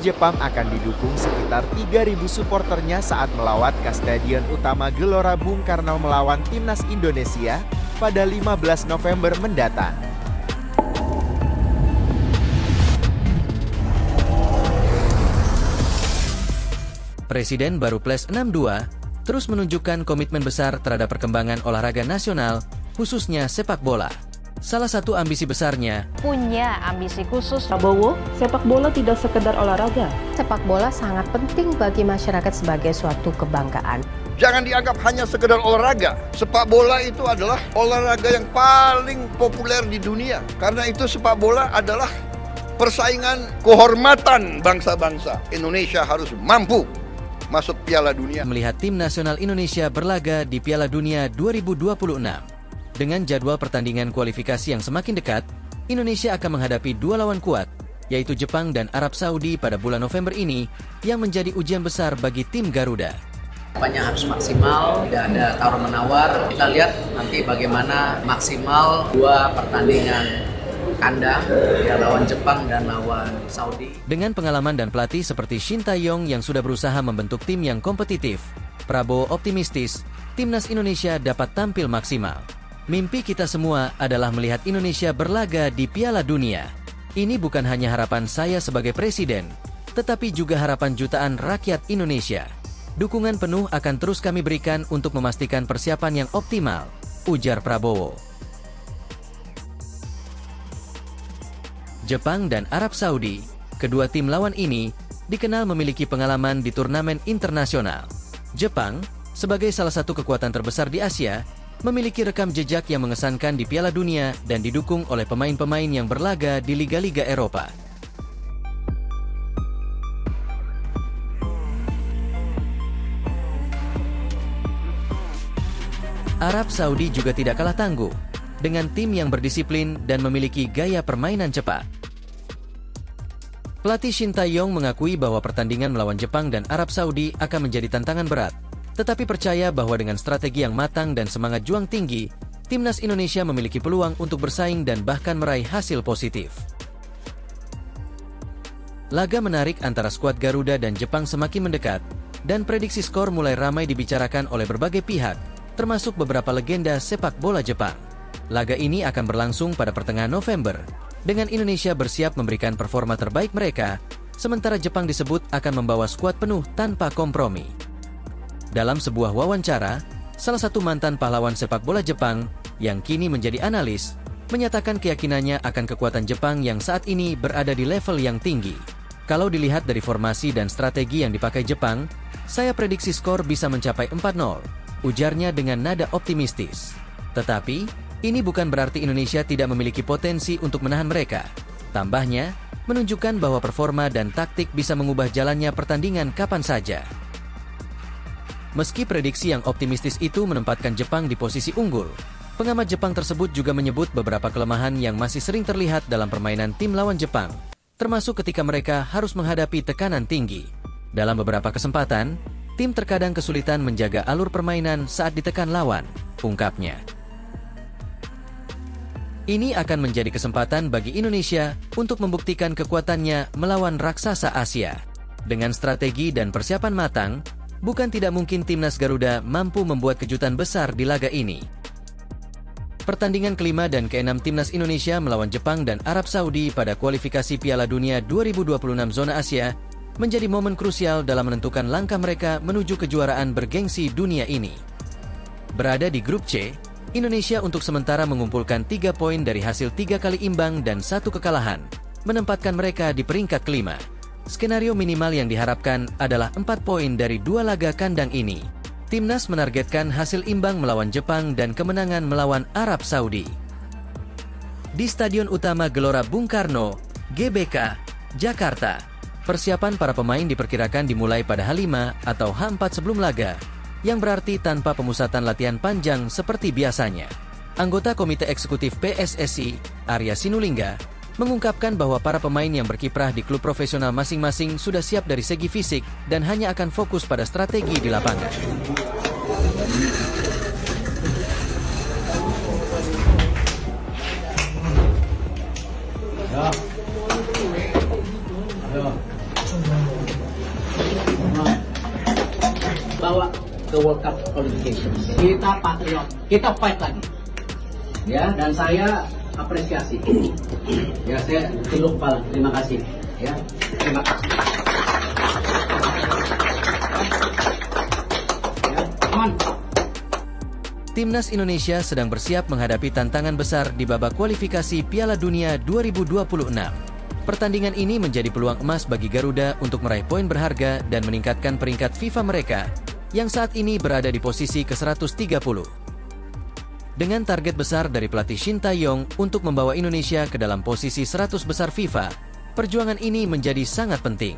Jepang akan didukung sekitar 3.000 supporternya saat melawat ke Stadion Utama Gelora Bung Karno melawan Timnas Indonesia pada 15 November mendatang. Presiden baru Plus 62 terus menunjukkan komitmen besar terhadap perkembangan olahraga nasional, khususnya sepak bola. Salah satu ambisi besarnya, punya ambisi khusus. Prabowo, sepak bola tidak sekedar olahraga. Sepak bola sangat penting bagi masyarakat sebagai suatu kebanggaan. Jangan dianggap hanya sekedar olahraga. Sepak bola itu adalah olahraga yang paling populer di dunia. Karena itu sepak bola adalah persaingan kehormatan bangsa-bangsa. Indonesia harus mampu masuk Piala Dunia. Melihat tim nasional Indonesia berlaga di Piala Dunia 2026. Dengan jadwal pertandingan kualifikasi yang semakin dekat, Indonesia akan menghadapi dua lawan kuat, yaitu Jepang dan Arab Saudi pada bulan November ini, yang menjadi ujian besar bagi tim Garuda. Harapannya harus maksimal, tidak ada tawar-menawar. Kita lihat nanti bagaimana maksimal dua pertandingan kandang, ya, lawan Jepang dan lawan Saudi. Dengan pengalaman dan pelatih seperti Shin Tae-yong yang sudah berusaha membentuk tim yang kompetitif, Prabowo optimistis, timnas Indonesia dapat tampil maksimal. Mimpi kita semua adalah melihat Indonesia berlaga di Piala Dunia. Ini bukan hanya harapan saya sebagai presiden, tetapi juga harapan jutaan rakyat Indonesia. Dukungan penuh akan terus kami berikan untuk memastikan persiapan yang optimal, ujar Prabowo. Jepang dan Arab Saudi, kedua tim lawan ini, dikenal memiliki pengalaman di turnamen internasional. Jepang, sebagai salah satu kekuatan terbesar di Asia, memiliki rekam jejak yang mengesankan di Piala Dunia dan didukung oleh pemain-pemain yang berlaga di liga-liga Eropa. Arab Saudi juga tidak kalah tangguh, dengan tim yang berdisiplin dan memiliki gaya permainan cepat. Pelatih Shin Tae-yong mengakui bahwa pertandingan melawan Jepang dan Arab Saudi akan menjadi tantangan berat, tetapi percaya bahwa dengan strategi yang matang dan semangat juang tinggi, timnas Indonesia memiliki peluang untuk bersaing dan bahkan meraih hasil positif. Laga menarik antara skuad Garuda dan Jepang semakin mendekat, dan prediksi skor mulai ramai dibicarakan oleh berbagai pihak, termasuk beberapa legenda sepak bola Jepang. Laga ini akan berlangsung pada pertengahan November, dengan Indonesia bersiap memberikan performa terbaik mereka, sementara Jepang disebut akan membawa skuad penuh tanpa kompromi. Dalam sebuah wawancara, salah satu mantan pahlawan sepak bola Jepang, yang kini menjadi analis, menyatakan keyakinannya akan kekuatan Jepang yang saat ini berada di level yang tinggi. Kalau dilihat dari formasi dan strategi yang dipakai Jepang, saya prediksi skor bisa mencapai 4-0, ujarnya dengan nada optimistis. Tetapi, ini bukan berarti Indonesia tidak memiliki potensi untuk menahan mereka. Tambahnya, menunjukkan bahwa performa dan taktik bisa mengubah jalannya pertandingan kapan saja. Meski prediksi yang optimistis itu menempatkan Jepang di posisi unggul, pengamat Jepang tersebut juga menyebut beberapa kelemahan yang masih sering terlihat dalam permainan tim lawan Jepang, termasuk ketika mereka harus menghadapi tekanan tinggi. Dalam beberapa kesempatan, tim terkadang kesulitan menjaga alur permainan saat ditekan lawan, ungkapnya. Ini akan menjadi kesempatan bagi Indonesia untuk membuktikan kekuatannya melawan raksasa Asia. Dengan strategi dan persiapan matang, bukan tidak mungkin timnas Garuda mampu membuat kejutan besar di laga ini. Pertandingan kelima dan keenam timnas Indonesia melawan Jepang dan Arab Saudi pada kualifikasi Piala Dunia 2026 zona Asia menjadi momen krusial dalam menentukan langkah mereka menuju kejuaraan bergengsi dunia ini. Berada di grup C, Indonesia untuk sementara mengumpulkan 3 poin dari hasil 3 kali imbang dan 1 kekalahan, menempatkan mereka di peringkat kelima. Skenario minimal yang diharapkan adalah 4 poin dari 2 laga kandang ini. Timnas menargetkan hasil imbang melawan Jepang dan kemenangan melawan Arab Saudi. Di Stadion Utama Gelora Bung Karno, GBK, Jakarta, persiapan para pemain diperkirakan dimulai pada H5 atau H4 sebelum laga, yang berarti tanpa pemusatan latihan panjang seperti biasanya. Anggota Komite Eksekutif PSSI, Arya Sinulinga, mengungkapkan bahwa para pemain yang berkiprah di klub profesional masing-masing sudah siap dari segi fisik dan hanya akan fokus pada strategi di lapangan. bawa ke World Cup qualification. Kita patriot, kita fight lagi. Ya, dan saya apresiasi. Ya, saya tunduk kepala. Terima kasih. Ya, terima kasih. Ya, aman. Timnas Indonesia sedang bersiap menghadapi tantangan besar di babak kualifikasi Piala Dunia 2026. Pertandingan ini menjadi peluang emas bagi Garuda untuk meraih poin berharga dan meningkatkan peringkat FIFA mereka yang saat ini berada di posisi ke-130. Dengan target besar dari pelatih Shin Tae-yong untuk membawa Indonesia ke dalam posisi 100 besar FIFA, perjuangan ini menjadi sangat penting.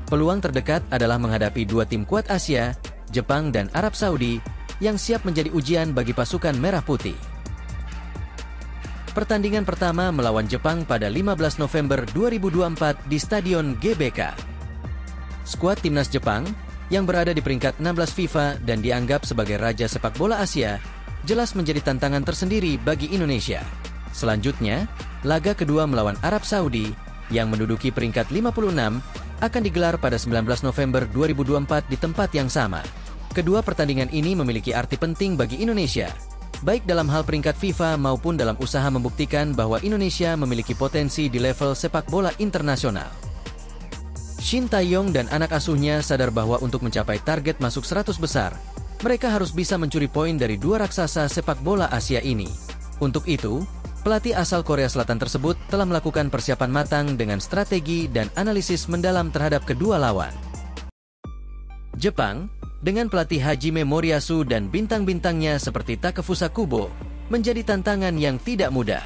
Peluang terdekat adalah menghadapi dua tim kuat Asia, Jepang dan Arab Saudi, yang siap menjadi ujian bagi pasukan Merah Putih. Pertandingan pertama melawan Jepang pada 15 November 2024 di Stadion GBK. Skuad timnas Jepang, yang berada di peringkat 16 FIFA dan dianggap sebagai raja sepak bola Asia, jelas menjadi tantangan tersendiri bagi Indonesia. Selanjutnya, laga kedua melawan Arab Saudi, yang menduduki peringkat 56, akan digelar pada 19 November 2024 di tempat yang sama. Kedua pertandingan ini memiliki arti penting bagi Indonesia, baik dalam hal peringkat FIFA maupun dalam usaha membuktikan bahwa Indonesia memiliki potensi di level sepak bola internasional. Shin Tae-yong dan anak asuhnya sadar bahwa untuk mencapai target masuk 100 besar, mereka harus bisa mencuri poin dari dua raksasa sepak bola Asia ini. Untuk itu, pelatih asal Korea Selatan tersebut telah melakukan persiapan matang dengan strategi dan analisis mendalam terhadap kedua lawan. Jepang, dengan pelatih Hajime Moriyasu dan bintang-bintangnya seperti Takefusa Kubo, menjadi tantangan yang tidak mudah.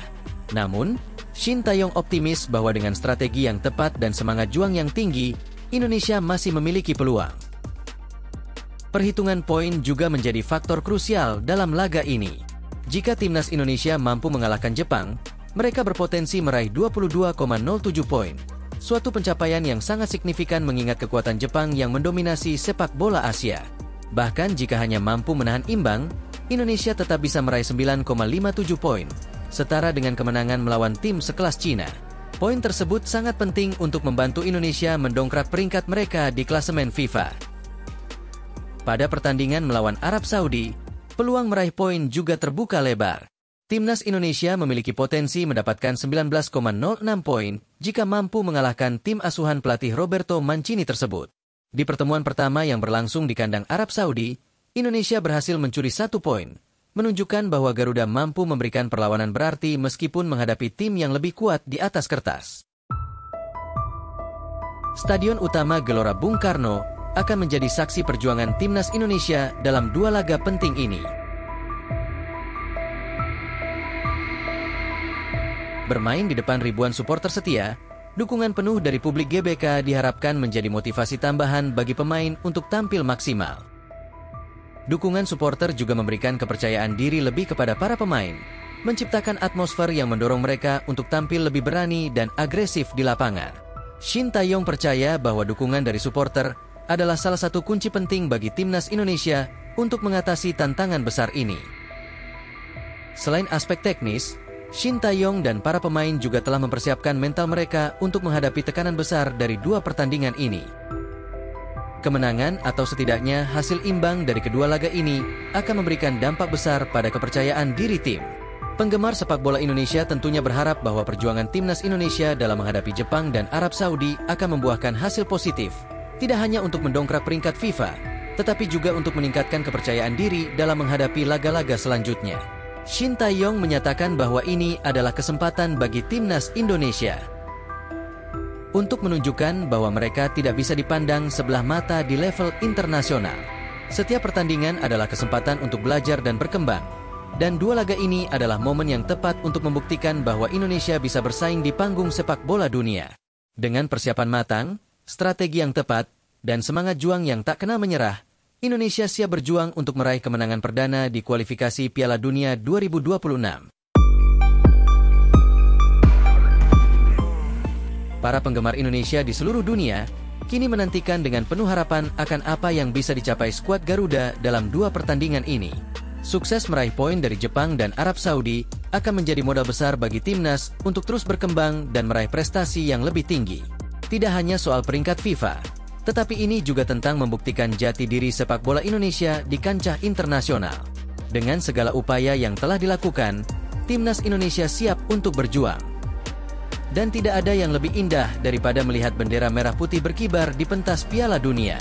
Namun, Shin Tae-yong optimis bahwa dengan strategi yang tepat dan semangat juang yang tinggi, Indonesia masih memiliki peluang. Perhitungan poin juga menjadi faktor krusial dalam laga ini. Jika timnas Indonesia mampu mengalahkan Jepang, mereka berpotensi meraih 22,07 poin. Suatu pencapaian yang sangat signifikan mengingat kekuatan Jepang yang mendominasi sepak bola Asia. Bahkan jika hanya mampu menahan imbang, Indonesia tetap bisa meraih 9,57 poin, setara dengan kemenangan melawan tim sekelas Cina. Poin tersebut sangat penting untuk membantu Indonesia mendongkrak peringkat mereka di klasemen FIFA. Pada pertandingan melawan Arab Saudi, peluang meraih poin juga terbuka lebar. Timnas Indonesia memiliki potensi mendapatkan 19,06 poin jika mampu mengalahkan tim asuhan pelatih Roberto Mancini tersebut. Di pertemuan pertama yang berlangsung di kandang Arab Saudi, Indonesia berhasil mencuri 1 poin, menunjukkan bahwa Garuda mampu memberikan perlawanan berarti meskipun menghadapi tim yang lebih kuat di atas kertas. Stadion utama Gelora Bung Karno akan menjadi saksi perjuangan timnas Indonesia dalam dua laga penting ini. Bermain di depan ribuan supporter setia, dukungan penuh dari publik GBK diharapkan menjadi motivasi tambahan bagi pemain untuk tampil maksimal. Dukungan supporter juga memberikan kepercayaan diri lebih kepada para pemain, menciptakan atmosfer yang mendorong mereka untuk tampil lebih berani dan agresif di lapangan. Shin Tae-yong percaya bahwa dukungan dari supporter adalah salah satu kunci penting bagi timnas Indonesia untuk mengatasi tantangan besar ini. Selain aspek teknis, Shin Tae-yong dan para pemain juga telah mempersiapkan mental mereka untuk menghadapi tekanan besar dari dua pertandingan ini. Kemenangan atau setidaknya hasil imbang dari kedua laga ini akan memberikan dampak besar pada kepercayaan diri tim. Penggemar sepak bola Indonesia tentunya berharap bahwa perjuangan timnas Indonesia dalam menghadapi Jepang dan Arab Saudi akan membuahkan hasil positif, tidak hanya untuk mendongkrak peringkat FIFA, tetapi juga untuk meningkatkan kepercayaan diri dalam menghadapi laga-laga selanjutnya. Shin Tae-yong menyatakan bahwa ini adalah kesempatan bagi timnas Indonesia untuk menunjukkan bahwa mereka tidak bisa dipandang sebelah mata di level internasional. Setiap pertandingan adalah kesempatan untuk belajar dan berkembang, dan dua laga ini adalah momen yang tepat untuk membuktikan bahwa Indonesia bisa bersaing di panggung sepak bola dunia. Dengan persiapan matang, strategi yang tepat, dan semangat juang yang tak kenal menyerah, Indonesia siap berjuang untuk meraih kemenangan perdana di kualifikasi Piala Dunia 2026. Para penggemar Indonesia di seluruh dunia kini menantikan dengan penuh harapan akan apa yang bisa dicapai skuad Garuda dalam dua pertandingan ini. Sukses meraih poin dari Jepang dan Arab Saudi akan menjadi modal besar bagi timnas untuk terus berkembang dan meraih prestasi yang lebih tinggi. Tidak hanya soal peringkat FIFA, Tetapi ini juga tentang membuktikan jati diri sepak bola Indonesia di kancah internasional. Dengan segala upaya yang telah dilakukan, Timnas Indonesia siap untuk berjuang. Dan tidak ada yang lebih indah daripada melihat bendera merah putih berkibar di pentas Piala Dunia.